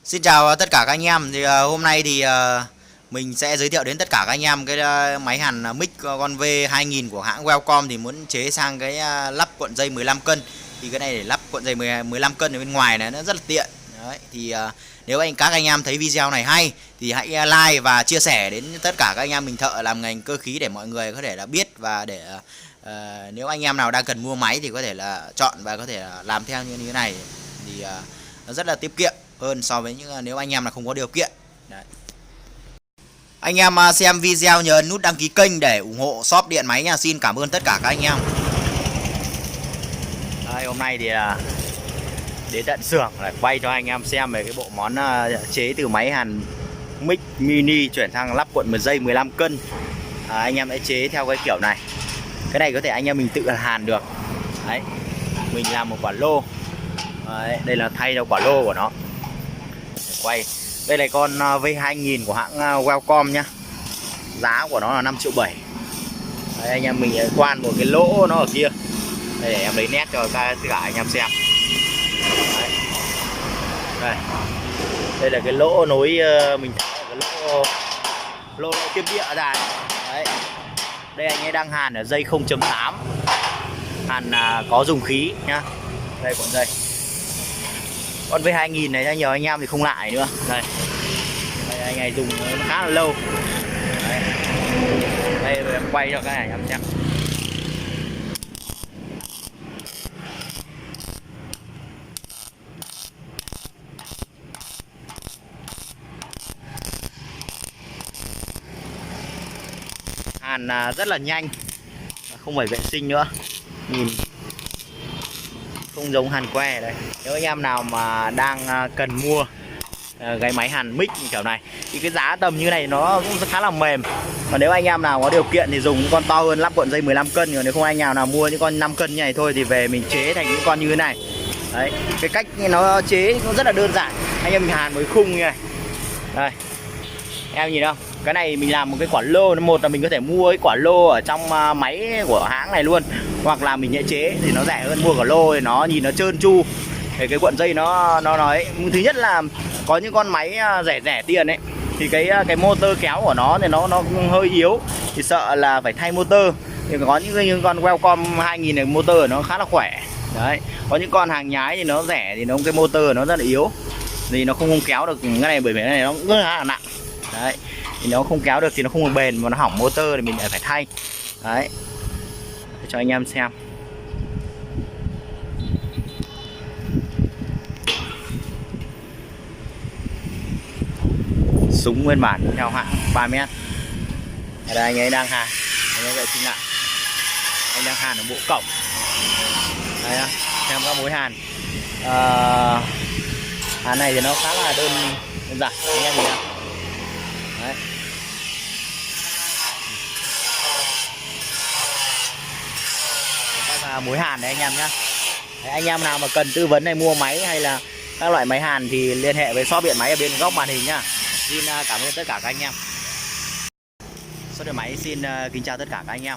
Xin chào tất cả các anh em. Hôm nay thì mình sẽ giới thiệu đến tất cả các anh em cái máy hàn mic con V2000 của hãng Wellcom thì muốn chế sang cái lắp cuộn dây 15 cân. Thì cái này để lắp cuộn dây 15 cân ở bên ngoài này nó rất là tiện. Đấy, thì nếu các anh em thấy video này hay thì hãy like và chia sẻ đến tất cả các anh em mình thợ làm ngành cơ khí để mọi người có thể là biết, và để nếu anh em nào đang cần mua máy thì có thể là chọn và có thể là làm theo như thế này thì nó rất là tiết kiệm hơn so với những nếu anh em là không có điều kiện. Đấy. Anh em xem video nhớ ấn nút đăng ký kênh để ủng hộ shop điện máy nha. Xin cảm ơn tất cả các anh em. Đây, hôm nay thì đến tận xưởng để quay cho anh em xem về cái bộ món chế từ máy hàn mic mini chuyển sang lắp cuộn một dây 15 cân. Anh em sẽ chế theo cái kiểu này. Cái này có thể anh em mình tự hàn được. Đấy, mình làm một quả lô. Đấy, đây là thay cho quả lô của nó. Quay. Đây là con V2000 của hãng Wellcom nhá. Giá của nó là 5,7 triệu. Đấy, anh em mình quan một cái lỗ nó ở kia. Đây để em lấy nét cho tất cả anh em xem. Đấy. Đây là cái lỗ nối mình tháo cái lỗ tiếp địa ra. Đấy. Đây anh ấy đang hàn ở dây 0.8. Hàn có dùng khí nhá. Đây cuộn dây. Con V2000 này nhiều anh em thì không lại nữa. Đây anh này dùng nó khá là lâu. Đây em quay cho các anh em xem. Hàn rất là nhanh, không phải vệ sinh nữa. Nhìn không giống hàn que. Đây, nếu anh em nào mà đang cần mua cái máy hàn mic như kiểu này thì cái giá tầm như này nó cũng khá là mềm. Còn nếu anh em nào có điều kiện thì dùng những con to hơn lắp cuộn dây 15 cân. Còn nếu không anh em nào mua những con 5 cân như này thôi thì về mình chế thành những con như thế này. Đấy, cái cách nó chế cũng rất là đơn giản. Anh em mình hàn với khung như này. Đây, em nhìn không? Cái này mình làm một cái quả lô. Một là mình có thể mua cái quả lô ở trong máy của hãng này luôn, hoặc là mình nhẹ chế thì nó rẻ hơn mua quả lô thì nó nhìn nó trơn tru. Thì cái cuộn dây nó nói thứ nhất là có những con máy rẻ tiền ấy thì cái motor kéo của nó thì nó hơi yếu, thì sợ là phải thay motor. Thì có những con Wellcom 2000 này motor của nó khá là khỏe. Đấy, có những con hàng nhái thì nó rẻ thì cái motor của nó rất là yếu, thì nó không kéo được cái này, bởi vì cái này nó rất là nặng. Đấy, thì nó không kéo được thì nó không bền, mà nó hỏng motor thì mình lại phải thay. Đấy, để cho anh em xem. Súng nguyên bản theo hãng 3m. Ở đây anh ấy đang hàn, anh ấy vệ sinh lại. Anh đang hàn ở bộ cổng. Đây đó, xem các mối hàn. Hàn này thì nó khá là đơn giản, anh em nhìn nào. Đấy. Các mối hàn đấy anh em nhé. Anh em nào mà cần tư vấn này, mua máy hay là các loại máy hàn thì liên hệ với shop điện máy ở bên góc màn hình nhá. Xin cảm ơn tất cả các anh em. Shop điện máy xin kính chào tất cả các anh em.